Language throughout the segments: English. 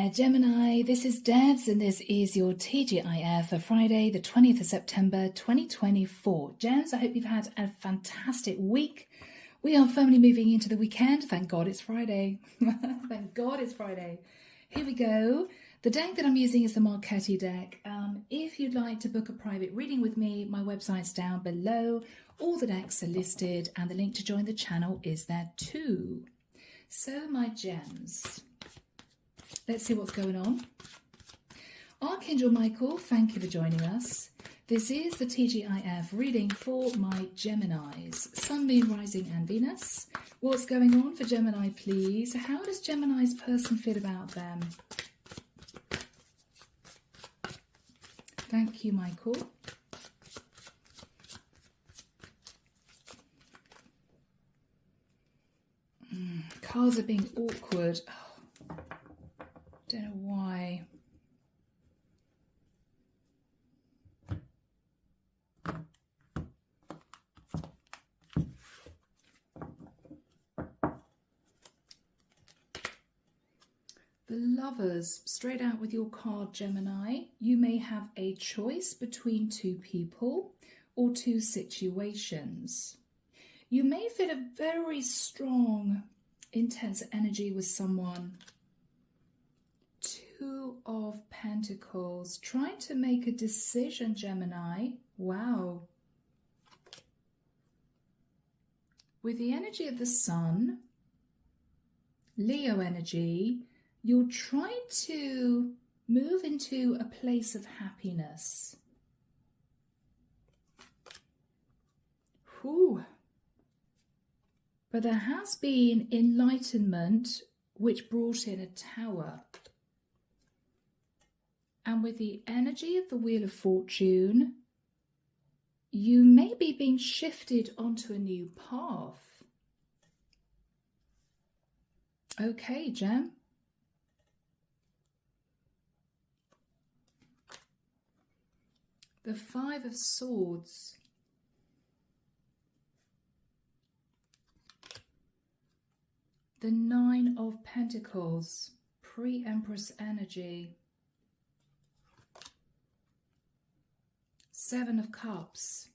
there, Gemini. This is Debs, and this is your TGIF for Friday, the 20th of September, 2024. Gems, I hope you've had a fantastic week. We are firmly moving into the weekend. Thank God it's Friday. Thank God it's Friday. Here we go. The deck that I'm using is the Marchetti deck. If you'd like to book a private reading with me, my website's down below. All the decks are listed, and the link to join the channel is there too. So, my gems, let's see what's going on. Archangel Michael, thank you for joining us. This is the TGIF reading for my Geminis. Sun, Moon, Rising and Venus. What's going on for Gemini, please? How does Gemini's person feel about them? Thank you, Michael. Cards are being awkward. Oh, don't know why. The Lovers, straight out with your card, Gemini. You may have a choice between two people or two situations. You may feel a very strong, intense energy with someone. Two of Pentacles, trying to make a decision, Gemini. Wow. With the energy of the Sun, Leo energy, you're trying to move into a place of happiness. Whew. But there has been enlightenment which brought in a Tower. And with the energy of the Wheel of Fortune, you may be being shifted onto a new path. Okay, Gem. The Five of Swords. The Nine of Pentacles, pre-Empress energy. Seven of Cups.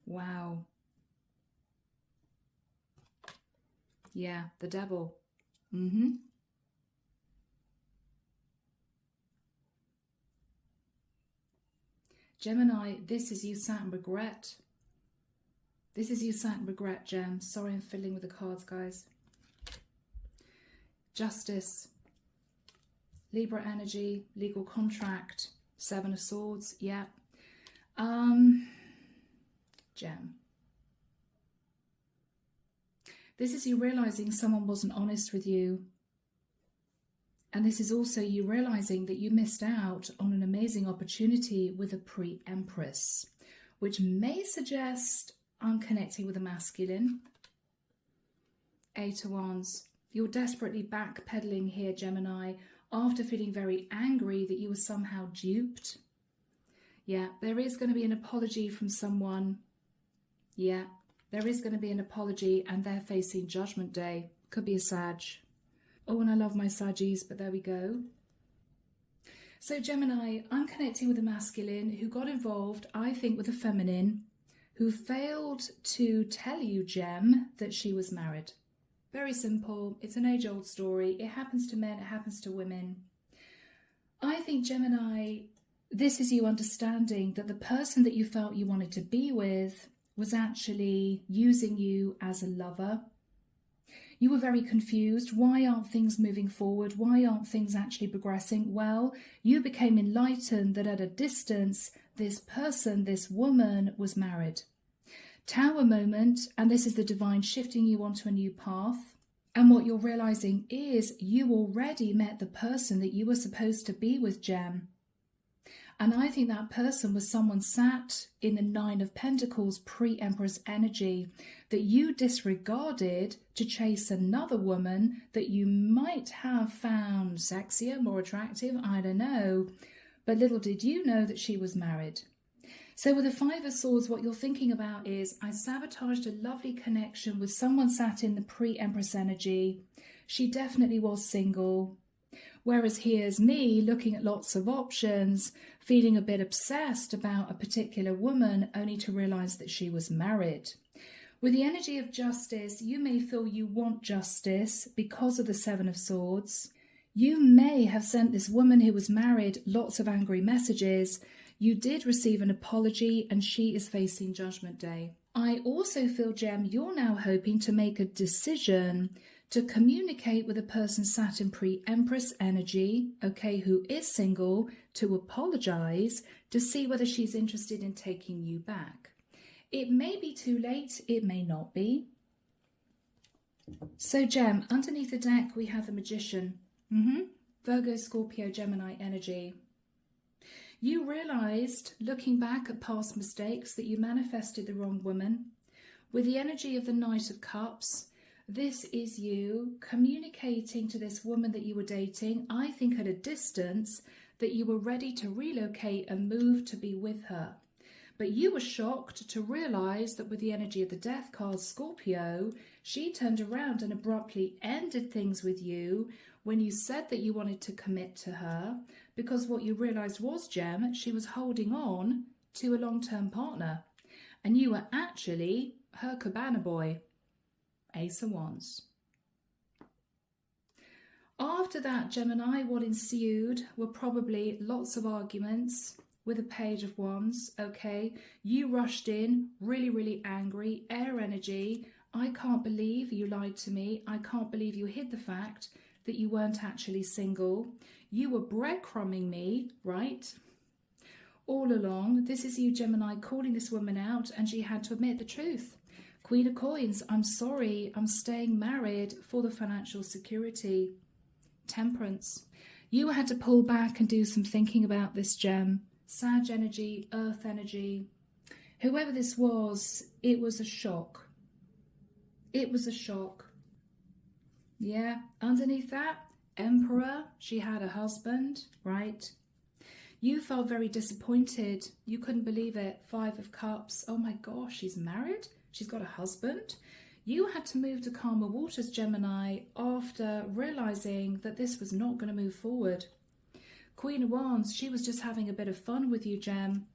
Wow. Yeah, the Devil. Gemini, this is you sat in regret. This is you sat in regret, Gem. Sorry, I'm fiddling with the cards, guys. Justice. Libra energy, legal contract. Seven of Swords, yeah. Gem. This is you realizing someone wasn't honest with you. And this is also you realizing that you missed out on an amazing opportunity with a pre-Empress, which may suggest I'm connecting with a masculine. Eight of Wands. You're desperately backpedaling here, Gemini, after feeling very angry that you were somehow duped. Yeah, there is going to be an apology from someone. Yeah, there is going to be an apology, and they're facing Judgment Day. Could be a Sag. Oh, and I love my Saggies, but there we go. So Gemini, I'm connecting with a masculine who got involved, I think, with a feminine, who failed to tell you, Gem, that she was married. Very simple. It's an age-old story. It happens to men, it happens to women. I think, Gemini, this is you understanding that the person that you felt you wanted to be with was actually using you as a lover. You were very confused. Why aren't things moving forward? Why aren't things actually progressing? Well, you became enlightened that at a distance, this person, this woman, was married. Tower moment, and this is the divine shifting you onto a new path. And what you're realizing is you already met the person that you were supposed to be with, Gem. And I think that person was someone sat in the Nine of Pentacles pre-Empress energy that you disregarded to chase another woman that you might have found sexier, more attractive, I don't know. But little did you know that she was married. So with the Five of Swords, what you're thinking about is, I sabotaged a lovely connection with someone sat in the pre-Empress energy She definitely was single. Whereas here's me looking at lots of options, feeling a bit obsessed about a particular woman, only to realise that she was married. With the energy of justice, you may feel you want justice because of the Seven of Swords. You may have sent this woman who was married lots of angry messages. You did receive an apology and she is facing Judgment Day. I also feel, Gem, you're now hoping to make a decision to communicate with a person sat in pre-Empress energy, okay, who is single, to apologise, to see whether she's interested in taking you back. It may be too late, it may not be. So, Gem, underneath the deck we have the Magician. Virgo, Scorpio, Gemini energy. You realised, looking back at past mistakes, that you manifested the wrong woman. With the energy of the Knight of Cups, this is you communicating to this woman that you were dating, I think at a distance, that you were ready to relocate and move to be with her. But you were shocked to realise that with the energy of the Death card, Scorpio, she turned around and abruptly ended things with you when you said that you wanted to commit to her, because what you realised was, Gem, she was holding on to a long-term partner. And you were actually her cabana boy. Ace of Wands. After that, Gemini, what ensued were probably lots of arguments with a Page of Wands, okay? You rushed in, really, really angry, air energy. I can't believe you lied to me. I can't believe you hid the fact that you weren't actually single. You were breadcrumbing me, right? All along. This is you, Gemini, calling this woman out, and she had to admit the truth. Queen of Coins, I'm sorry, I'm staying married for the financial security. Temperance. You had to pull back and do some thinking about this, Gem. Sag energy, Earth energy. Whoever this was, it was a shock. It was a shock. Yeah, underneath that, Emperor, she had a husband, right? You felt very disappointed. You couldn't believe it. 5 of Cups. Oh my gosh, she's married? She's got a husband? You had to move to calmer waters, Gemini, after realising that this was not going to move forward. Queen of Wands, she was just having a bit of fun with you, Gem.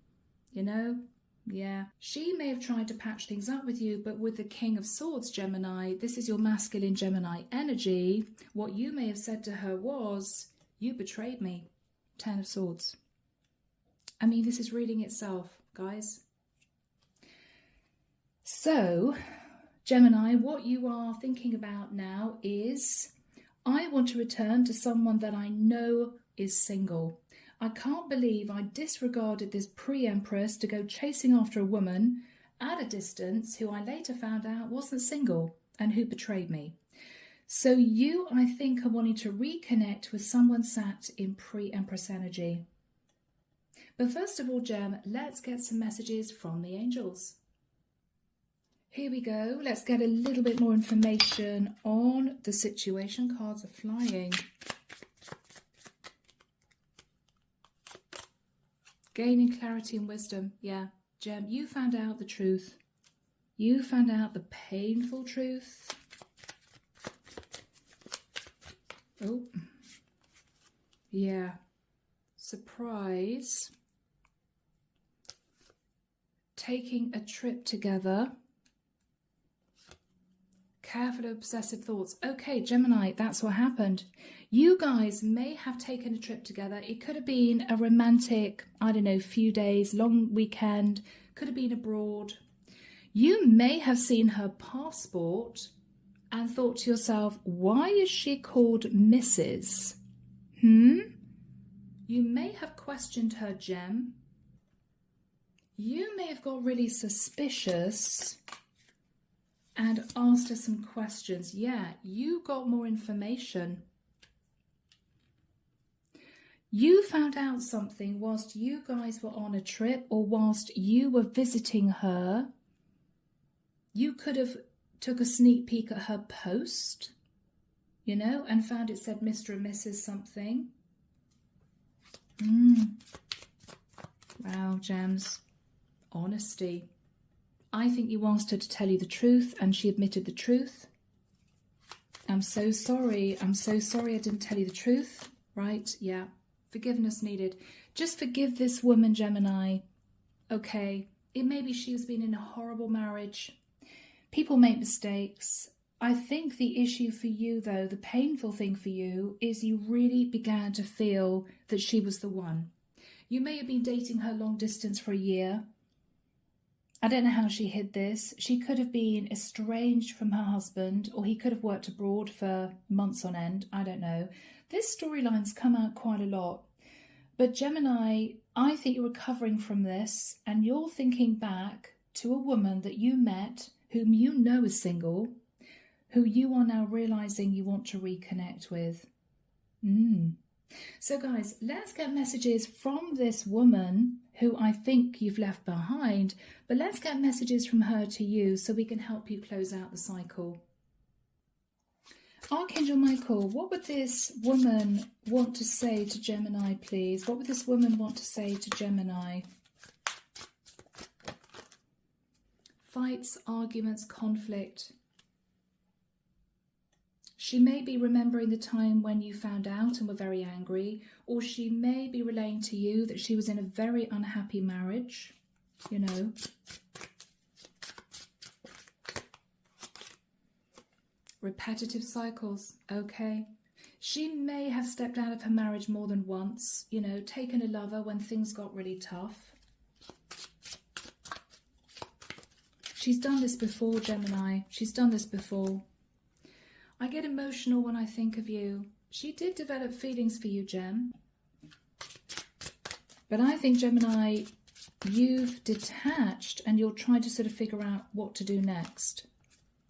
You know? Yeah. She may have tried to patch things up with you, but with the King of Swords, Gemini, this is your masculine Gemini energy. What you may have said to her was, you betrayed me. 10 of Swords. I mean, this is reading itself, guys. So, Gemini, what you are thinking about now is, I want to return to someone that I know is single. I can't believe I disregarded this pre-Empress to go chasing after a woman at a distance who I later found out wasn't single and who betrayed me. So you, I think, are wanting to reconnect with someone sat in pre-Empress energy. But first of all, Gem, let's get some messages from the angels. Here we go. Let's get a little bit more information on the situation. Cards are flying. Gaining clarity and wisdom. Yeah, Gem, you found out the truth. You found out the painful truth. Oh. Yeah. Surprise. Taking a trip together. Careful obsessive thoughts. Okay, Gemini, that's what happened. You guys may have taken a trip together. It could have been a romantic, I don't know, few days, long weekend. Could have been abroad. You may have seen her passport and thought to yourself, why is she called Mrs.? You may have questioned her, Gem. You may have got really suspicious and asked her some questions. Yeah, you got more information. You found out something whilst you guys were on a trip or whilst you were visiting her. You could have took a sneak peek at her post, you know, and found it said Mr. and Mrs. something. Wow, Gems. Honesty. I think you asked her to tell you the truth and she admitted the truth. I'm so sorry. I'm so sorry I didn't tell you the truth. Right? Yeah. Forgiveness needed. Just forgive this woman, Gemini. Okay. It may be she's been in a horrible marriage. People make mistakes. I think the issue for you, though, the painful thing for you, is you really began to feel that she was the one. You may have been dating her long distance for a year. I don't know how she hid this. She could have been estranged from her husband, or he could have worked abroad for months on end. I don't know. This storyline's come out quite a lot. But Gemini, I think you're recovering from this, and you're thinking back to a woman that you met, whom you know is single, who you are now realizing you want to reconnect with. So guys, let's get messages from this woman who I think you've left behind, but let's get messages from her to you so we can help you close out the cycle. Archangel Michael, what would this woman want to say to Gemini, please? What would this woman want to say to Gemini? Fights, arguments, conflict. She may be remembering the time when you found out and were very angry, or she may be relaying to you that she was in a very unhappy marriage, you know. Repetitive cycles, okay. She may have stepped out of her marriage more than once, you know, taken a lover when things got really tough. She's done this before, Gemini. She's done this before. I get emotional when I think of you. She did develop feelings for you, Gem. But I think, Gemini, you've detached and you're trying to sort of figure out what to do next.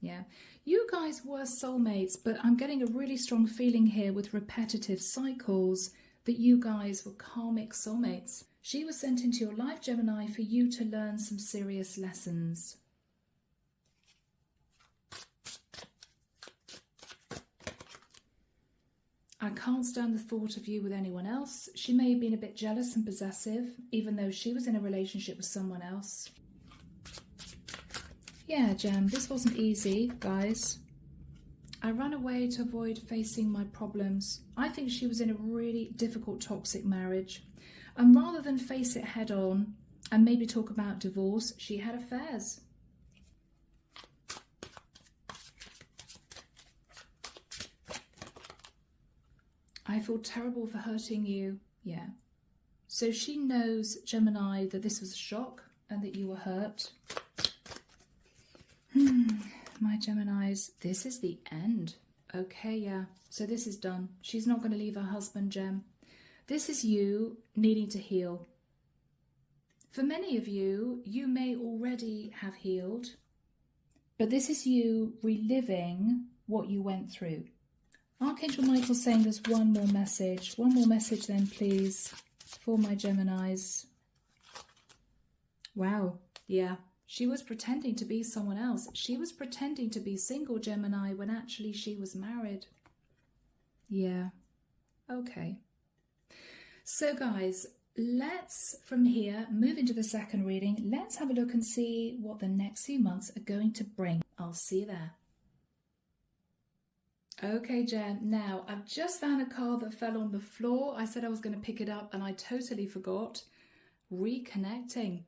Yeah. You guys were soulmates, but I'm getting a really strong feeling here with repetitive cycles that you guys were karmic soulmates. She was sent into your life, Gemini, for you to learn some serious lessons. I can't stand the thought of you with anyone else. She may have been a bit jealous and possessive, even though she was in a relationship with someone else. Yeah, Gem, this wasn't easy, guys. I ran away to avoid facing my problems. I think she was in a really difficult, toxic marriage. And rather than face it head on and maybe talk about divorce, she had affairs. I feel terrible for hurting you. Yeah. So she knows, Gemini, that this was a shock and that you were hurt. My Geminis, this is the end. Okay, yeah. So this is done. She's not going to leave her husband, Gem. This is you needing to heal. For many of you, you may already have healed, but this is you reliving what you went through. Archangel Michael saying there's one more message. One more message then, please, for my Geminis. Wow, yeah. She was pretending to be someone else. She was pretending to be single, Gemini, when actually she was married. Yeah, okay. So guys, let's, from here, move into the second reading. Let's have a look and see what the next few months are going to bring. I'll see you there. Okay, Jen, now I've just found a card that fell on the floor. I said I was going to pick it up and I totally forgot. Reconnecting.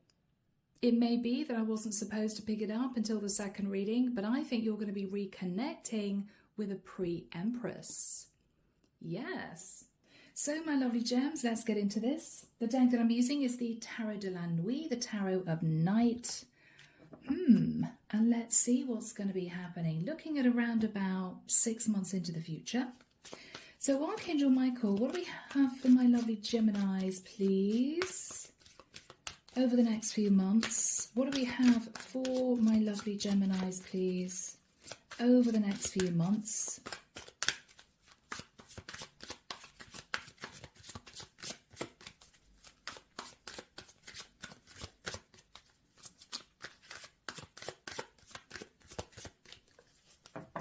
It may be that I wasn't supposed to pick it up until the second reading, but I think you're going to be reconnecting with a pre-empress. Yes. So, my lovely gems, let's get into this. The deck that I'm using is the Tarot de la Nuit, the Tarot of Night. And let's see what's going to be happening. Looking at around about 6 months into the future. So, Archangel Michael, what do we have for my lovely Geminis, please? Over the next few months, what do we have for my lovely Geminis, please? Over the next few months.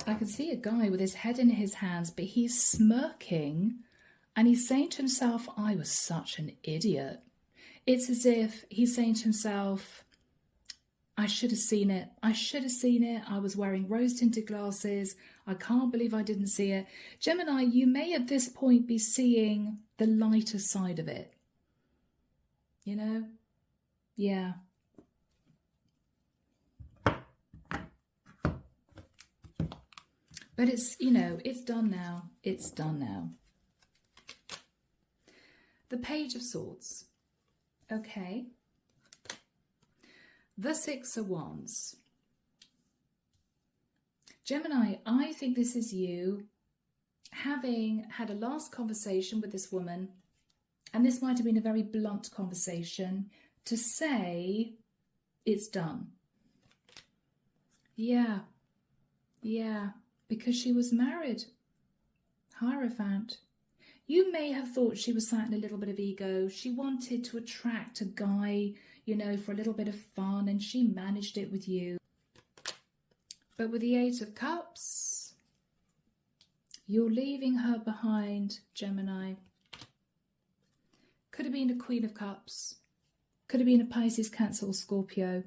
I can see a guy with his head in his hands, but he's smirking and he's saying to himself, I was such an idiot. It's as if he's saying to himself, I should have seen it. I should have seen it. I was wearing rose-tinted glasses. I can't believe I didn't see it. Gemini, you may at this point be seeing the lighter side of it. You know? Yeah. But it's, you know, it's done now. It's done now. The Page of Swords. Okay. The Six of Wands. Gemini, I think this is you having had a last conversation with this woman, and this might have been a very blunt conversation, to say it's done. Yeah, because she was married. Hierophant. You may have thought she was sat in a little bit of ego. She wanted to attract a guy, you know, for a little bit of fun, and she managed it with you. But with the Eight of Cups, you're leaving her behind, Gemini. Could have been a Queen of Cups. Could have been a Pisces, Cancer, or Scorpio.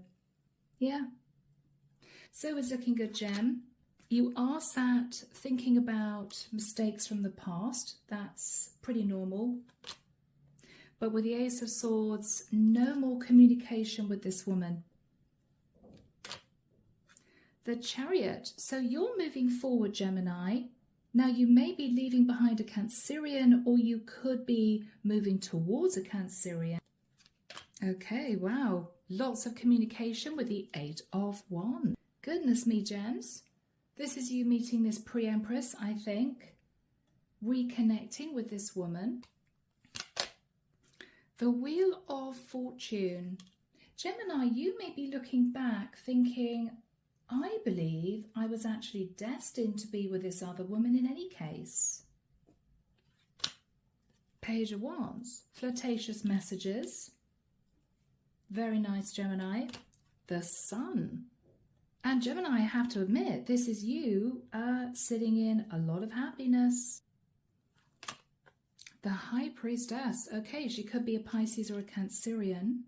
Yeah. So it's looking good, Gem. You are sat thinking about mistakes from the past. That's pretty normal. But with the Ace of Swords, no more communication with this woman. The Chariot. So you're moving forward, Gemini. Now you may be leaving behind a Cancerian, or you could be moving towards a Cancerian. Okay, wow. Lots of communication with the Eight of Wands. Goodness me, Gems. This is you meeting this pre-empress, I think. Reconnecting with this woman. The Wheel of Fortune. Gemini, you may be looking back thinking, I believe I was actually destined to be with this other woman in any case. Page of Wands. Flirtatious messages. Very nice, Gemini. The Sun. And Gemini, I have to admit, this is you sitting in a lot of happiness. The High Priestess. Okay, she could be a Pisces or a Cancerian.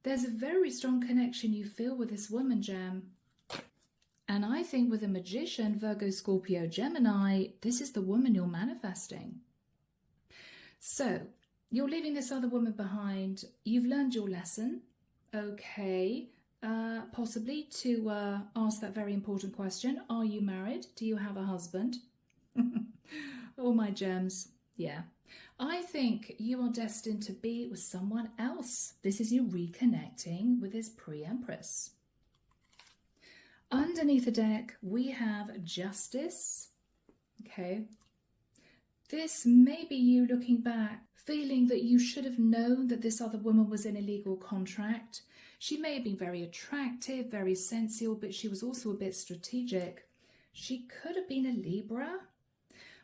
There's a very strong connection you feel with this woman, Gem. And I think with a Magician, Virgo, Scorpio, Gemini, this is the woman you're manifesting. So, you're leaving this other woman behind. You've learned your lesson. Okay, possibly to ask that very important question. Are you married? Do you have a husband? Oh, my gems. Yeah. I think you are destined to be with someone else. This is you reconnecting with this pre-empress. Underneath the deck, we have Justice. Okay. This may be you looking back, feeling that you should have known that this other woman was in a legal contract. She may have been very attractive, very sensual, but she was also a bit strategic. She could have been a Libra.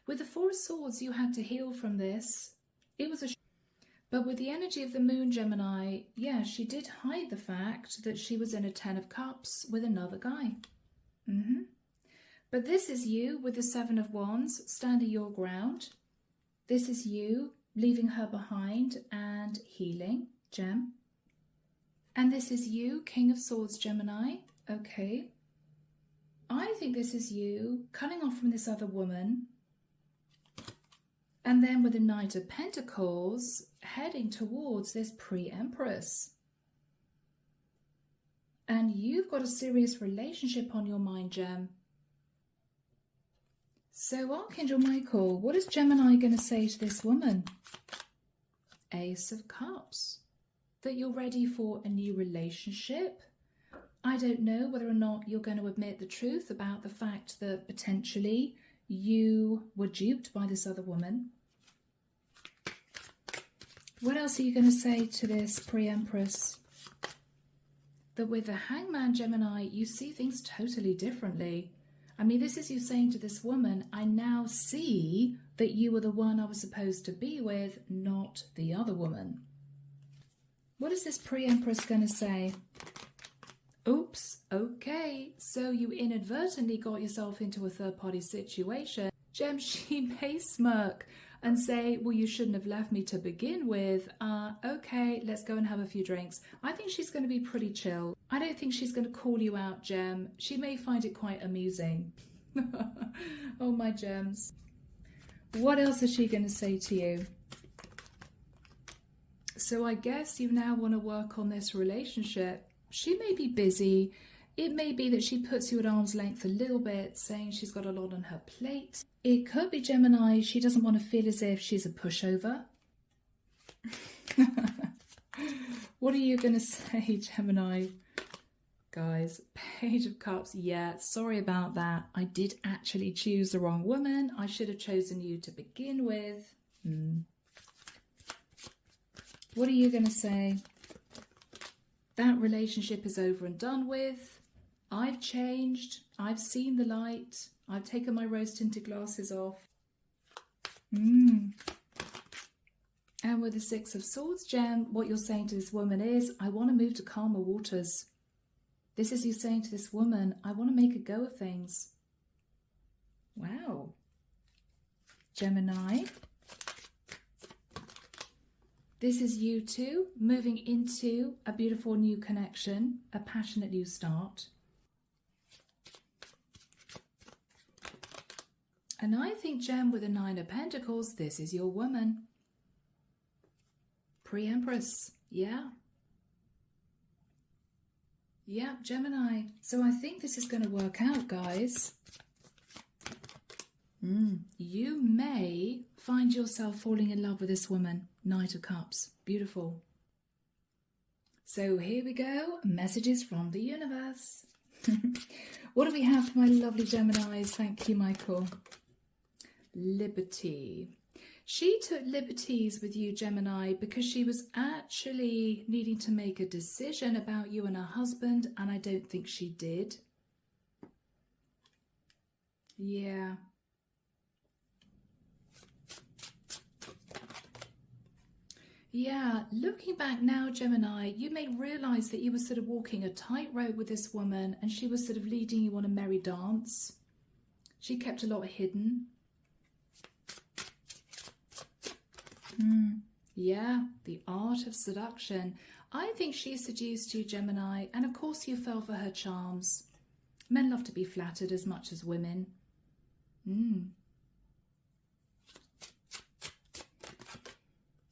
With the Four of Swords, you had to heal from this. It was a... But with the energy of the Moon, Gemini, yeah, she did hide the fact that she was in a Ten of Cups with another guy. But this is you with the Seven of Wands, standing your ground. This is you leaving her behind and healing, Gem. And this is you, King of Swords, Gemini. Okay. I think this is you cutting off from this other woman. And then with the Knight of Pentacles, heading towards this pre-empress. And you've got a serious relationship on your mind, Gem. So Archangel Michael, what is Gemini going to say to this woman? Ace of Cups. That you're ready for a new relationship. I don't know whether or not you're going to admit the truth about the fact that potentially you were duped by this other woman. What else are you going to say to this pre-empress? That with the Hangman, Gemini, you see things totally differently. I mean, this is you saying to this woman, I now see that you were the one I was supposed to be with, not the other woman. What is this pre-empress going to say? Oops, okay, so you inadvertently got yourself into a third-party situation. Gem, she may smirk. and say, well, you shouldn't have left me to begin with. Okay, let's go and have a few drinks. I think she's going to be pretty chill. I don't think she's going to call you out, Gem. She may find it quite amusing. Oh, my gems. What else is she going to say to you? So I guess you now want to work on this relationship. She may be busy. It may be that she puts you at arm's length a little bit, saying she's got a lot on her plate. It could be, Gemini, she doesn't want to feel as if she's a pushover. What are you going to say, Gemini? Guys, Page of Cups. Yeah, sorry about that. I did actually choose the wrong woman. I should have chosen you to begin with. What are you going to say? That relationship is over and done with. I've changed. I've seen the light. I've taken my rose-tinted glasses off. And with the Six of Swords, Gem, what you're saying to this woman is, I want to move to calmer waters. This is you saying to this woman, I want to make a go of things. Wow. Gemini. This is you two moving into a beautiful new connection, a passionate new start. And I think, Gem, with the Nine of Pentacles, this is your woman. Pre-Empress, yeah. Yeah, Gemini. So I think this is going to work out, guys. You may find yourself falling in love with this woman. Knight of Cups. Beautiful. So here we go. Messages from the universe. What do we have for my lovely Geminis? Thank you, Michael. Liberty. She took liberties with you, Gemini, because she was actually needing to make a decision about you and her husband, and I don't think she did. Yeah. Yeah, looking back now, Gemini, you may realise that you were sort of walking a tightrope with this woman and she was sort of leading you on a merry dance. She kept a lot hidden. Yeah, the art of seduction. I think she seduced you, Gemini, and of course you fell for her charms. Men love to be flattered as much as women.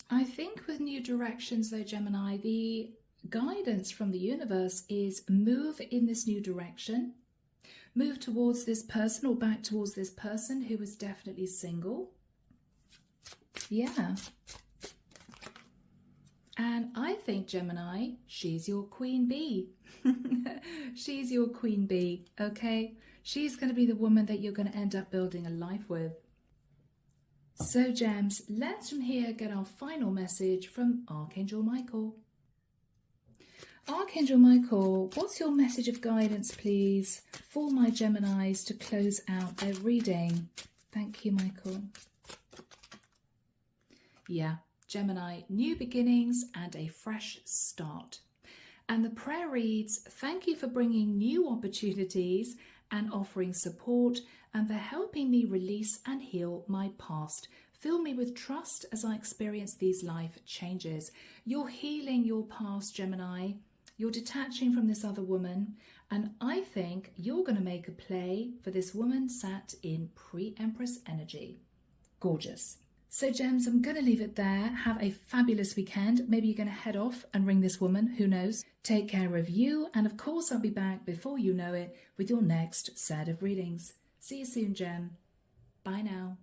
I think with new directions though, Gemini, the guidance from the universe is move in this new direction. Move towards this person or back towards this person who is definitely single. Yeah. And I think, Gemini, she's your queen bee. She's your queen bee, okay? She's going to be the woman that you're going to end up building a life with. So, Gems, let's from here get our final message from Archangel Michael. Archangel Michael, what's your message of guidance, please, for my Geminis to close out their reading? Thank you, Michael. Yeah, Gemini, new beginnings and a fresh start. And the prayer reads, thank you for bringing new opportunities and offering support and for helping me release and heal my past. Fill me with trust as I experience these life changes. You're healing your past, Gemini. You're detaching from this other woman. And I think you're going to make a play for this woman sat in pre-Empress energy. Gorgeous. So, Gems, I'm going to leave it there. Have a fabulous weekend. Maybe you're going to head off and ring this woman. Who knows? Take care of you. And of course, I'll be back before you know it with your next set of readings. See you soon, Gem. Bye now.